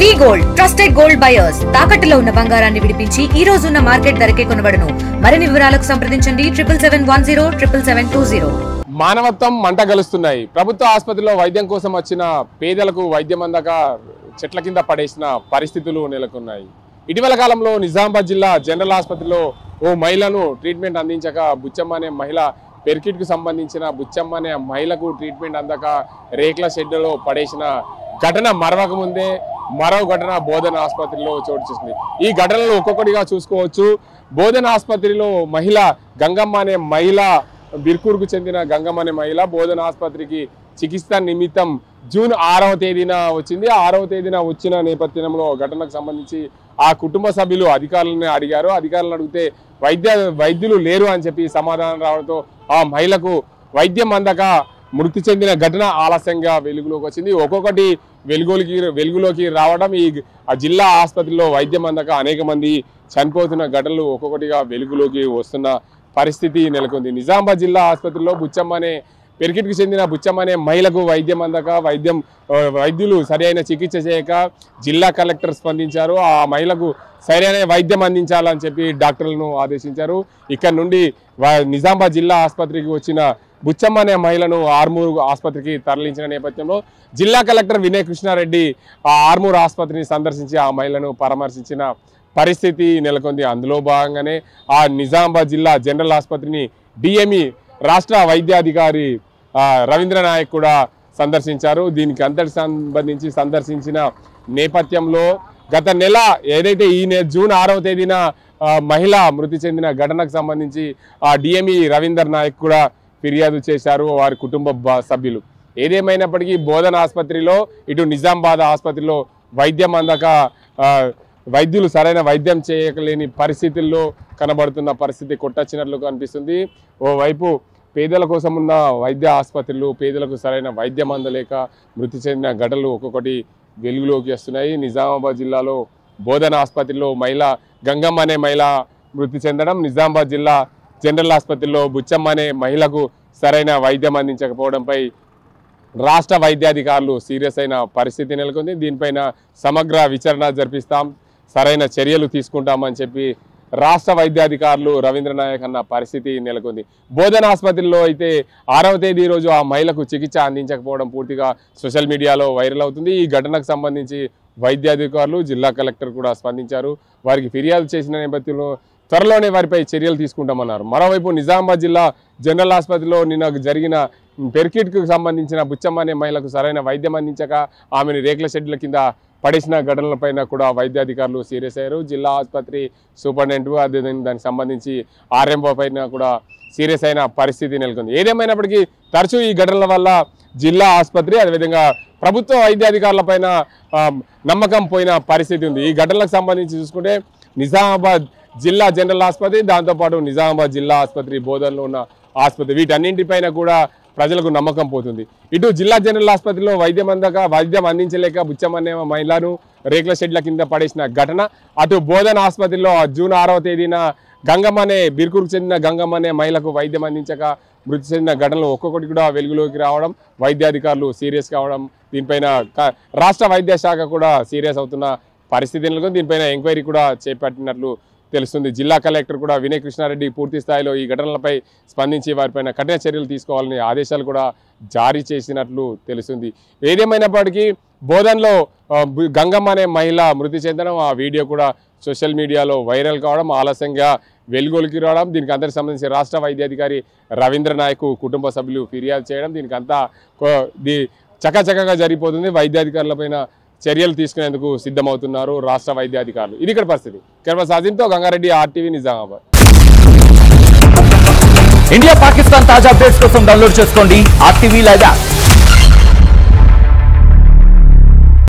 వి gold trusted gold buyers తాకట్టులో ఉన్న బంగారాన్ని విడిపించి ఈ రోజు ఉన్న మార్కెట్ ధరకే కొనబడును. మరిన్ని వివరాలకు సంప్రదించండి 77107720. మానవత్వం మంట గలుస్తున్నాయి. ప్రభుత్వ ఆసుపత్రిలో వైద్యం కోసం వచ్చిన పేదలకు వైద్యం అందక చెట్ల కింద పడేసిన పరిస్థితులు నెలకొన్నాయి. ఇటీవల కాలంలో నిజామాబాద్ జిల్లా జనరల్ ఆసుపత్రిలో ఓ మహిళను ట్రీట్మెంట్ అందించక బుచ్చమ్మ అనే మహిళ పెర్కిట్కు సంబంధించిన బుచ్చమ్మ అనే మహిళకు ట్రీట్మెంట్ అందక రేక్ల షెడ్లో పడేసిన ఘటన మరవక ముందే మరో ఘటన బోధన ఆసుపత్రిలో చోటు చేసుకుంది. ఈ ఘటనలు ఒక్కొక్కటిగా చూసుకోవచ్చు. బోధన ఆసుపత్రిలో మహిళ గంగమ్మ అనే మహిళ బిర్కూర్కు చెందిన గంగమ్మ అనే మహిళ బోధన ఆసుపత్రికి చికిత్స నిమిత్తం జూన్ 6వ తేదీన వచ్చింది. 6వ తేదీన వచ్చిన నేపథ్యంలో ఘటనకు సంబంధించి ఆ కుటుంబ సభ్యులు అధికారులను అడిగారు. అధికారులను అడిగితే వైద్యులు లేరు అని చెప్పి సమాధానం రావడంతో ఆ మహిళకు వైద్యం అందక మృతి చెందిన ఘటన ఆలస్యంగా వెలుగులోకి వచ్చింది. ఒక్కొక్కటి వెలుగులోకి రావడం ఈ జిల్లా ఆసుపత్రిలో వైద్యం అందక అనేక మంది చనిపోతున్న ఘటనలు ఒక్కొక్కటిగా వెలుగులోకి వస్తున్న పరిస్థితి నెలకొంది. నిజామాబాద్ జిల్లా ఆసుపత్రిలో బుచ్చమ్మ అనే పెర్కిట్కి చెందిన బుచ్చమ్మ అనే మహిళకు వైద్యం అందక వైద్యులు సరైన చికిత్స చేయక జిల్లా కలెక్టర్ స్పందించారు. ఆ మహిళకు సరైన వైద్యం అందించాలని చెప్పి డాక్టర్లను ఆదేశించారు. ఇక్కడ నుండి నిజామాబాద్ జిల్లా ఆసుపత్రికి వచ్చిన బుచ్చమ్మ అనే మహిళను ఆర్మూరు ఆసుపత్రికి తరలించిన నేపథ్యంలో జిల్లా కలెక్టర్ వినయ్ కృష్ణారెడ్డి ఆ ఆర్మూరు ఆసుపత్రిని సందర్శించి ఆ మహిళను పరామర్శించిన పరిస్థితి నెలకొంది. అందులో భాగంగానే ఆ నిజామాబాద్ జిల్లా జనరల్ ఆసుపత్రిని డిఎంఈ రాష్ట్ర వైద్యాధికారి రవీంద్ర నాయక్ కూడా సందర్శించారు. దీనికి అంతటి సంబంధించి సందర్శించిన నేపథ్యంలో గత నెల ఏదైతే ఈ జూన్ 6వ తేదీన మహిళ మృతి చెందిన ఘటనకు సంబంధించి ఆ డిఎంఈ రవీందర్ నాయక్ కూడా ఫిర్యాదు చేశారు వారి కుటుంబ సభ్యులు. ఏదేమైనప్పటికీ బోధన ఆసుపత్రిలో ఇటు నిజామాబాద్ ఆసుపత్రిలో వైద్యం అందక వైద్యులు సరైన వైద్యం చేయలేని పరిస్థితుల్లో కనబడుతున్న పరిస్థితి కొట్టొచ్చినట్లు కనిపిస్తుంది. ఓవైపు పేదల కోసం ఉన్న వైద్య ఆసుపత్రులు పేదలకు సరైన వైద్యం అందలేక మృతి చెందిన ఘటనలు ఒక్కొక్కటి వెలుగులోకి వస్తున్నాయి. నిజామాబాద్ జిల్లాలో బోధన ఆసుపత్రిలో మహిళ గంగమ్మ అనే మహిళ మృతి చెందడం, నిజామాబాద్ జిల్లా జనరల్ ఆసుపత్రిలో బుచ్చమ్మ అనే మహిళకు సరైన వైద్యం అందించకపోవడంపై రాష్ట్ర వైద్యాధికారులు సీరియస్ అయిన పరిస్థితి నెలకొంది. దీనిపైన సమగ్ర విచారణ జరిపిస్తాం, సరైన చర్యలు తీసుకుంటామని చెప్పి రాష్ట్ర వైద్యాధికారులు రవీంద్ర నాయక్ అన్న పరిస్థితి నెలకొంది. బోధన ఆసుపత్రిలో అయితే 6వ తేదీ రోజు ఆ మహిళకు చికిత్స అందించకపోవడం పూర్తిగా సోషల్ మీడియాలో వైరల్ అవుతుంది. ఈ ఘటనకు సంబంధించి వైద్యాధికారులు జిల్లా కలెక్టర్ కూడా స్పందించారు. వారికి ఫిర్యాదు చేసిన నేపథ్యంలో త్వరలోనే వారిపై చర్యలు తీసుకుంటామన్నారు. మరోవైపు నిజామాబాద్ జిల్లా జనరల్ ఆసుపత్రిలో నిన్న జరిగిన పెర్కిట్కు సంబంధించిన బుచ్చమ్మ అనే మహిళకు సరైన వైద్యం అందించక ఆమెను రేకుల షెడ్ల కింద పడేసిన ఘటనలపైన కూడా వైద్యాధికారులు సీరియస్ అయ్యారు. జిల్లా ఆసుపత్రి సూపరింటెండెంట్ అదేవిధంగా దానికి సంబంధించి ఆర్ఎంఓ పైన కూడా సీరియస్ అయిన పరిస్థితి నెలకొంది. ఏదేమైనప్పటికీ తరచూ ఈ ఘటనల వల్ల జిల్లా ఆసుపత్రి అదేవిధంగా ప్రభుత్వ వైద్యాధికారుల పైన నమ్మకం పోయిన పరిస్థితి ఉంది. ఈ ఘటనలకు సంబంధించి చూసుకుంటే నిజామాబాద్ జిల్లా జనరల్ ఆసుపత్రి, దాంతోపాటు నిజామాబాద్ జిల్లా ఆసుపత్రి, బోధనలో ఉన్న ఆసుపత్రి, వీటన్నింటిపైన కూడా ప్రజలకు నమ్మకం పోతుంది. ఇటు జిల్లా జనరల్ ఆసుపత్రిలో వైద్యం అందించలేక బుచ్చమ్మ అనే మహిళను రేకుల షెడ్ల కింద పడేసిన ఘటన, అటు బోధన ఆసుపత్రిలో జూన్ 6వ తేదీన గంగమ్మ అనే బిర్కూర్కు చెందిన గంగమ్మ అనే మహిళకు వైద్యం అందించక మృతి చెందిన ఘటనలు ఒక్కొక్కటి కూడా వెలుగులోకి రావడం, వైద్యాధికారులు సీరియస్ కావడం, దీనిపైన రాష్ట్ర వైద్య శాఖ కూడా సీరియస్ అవుతున్న పరిస్థితి నెలకొంది. దీనిపైన ఎంక్వైరీ కూడా చేపట్టినట్లు తెలుస్తుంది. జిల్లా కలెక్టర్ కూడా వినయ్ కృష్ణారెడ్డి పూర్తి స్థాయిలో ఈ ఘటనలపై స్పందించి వారిపైన కఠిన చర్యలు తీసుకోవాలని ఆదేశాలు కూడా జారీ చేసినట్లు తెలుస్తుంది. ఏదేమైనప్పటికీ బోధనలో గంగమ్మ అనే మహిళ మృతి చెందడం, ఆ వీడియో కూడా సోషల్ మీడియాలో వైరల్ కావడం, ఆలస్యంగా వెలుగులోకి రావడం, దీనికి అందరికి సంబంధించి రాష్ట్ర వైద్యాధికారి రవీంద్ర నాయక్ కుటుంబ సభ్యులు ఫిర్యాదు చేయడం, దీనికి అంతా చకచకగా జరిగిపోతుంది. వైద్యాధికారులపైన చర్యలు తీసుకునేందుకు సిద్ధమవుతున్నారు రాష్ట్ర వైద్యాధికారులు. ఇది ఇక్కడ పరిస్థితి. కెమెరా సాజింతో గంగారెడ్డి, ఆర్టీవీ, నిజామాబాద్. ఇండియా పాకిస్తాన్ తాజా అప్డేట్స్ కోసం డౌన్లోడ్ చేసుకోండి ఆర్టీవీ లైవ్ యాప్.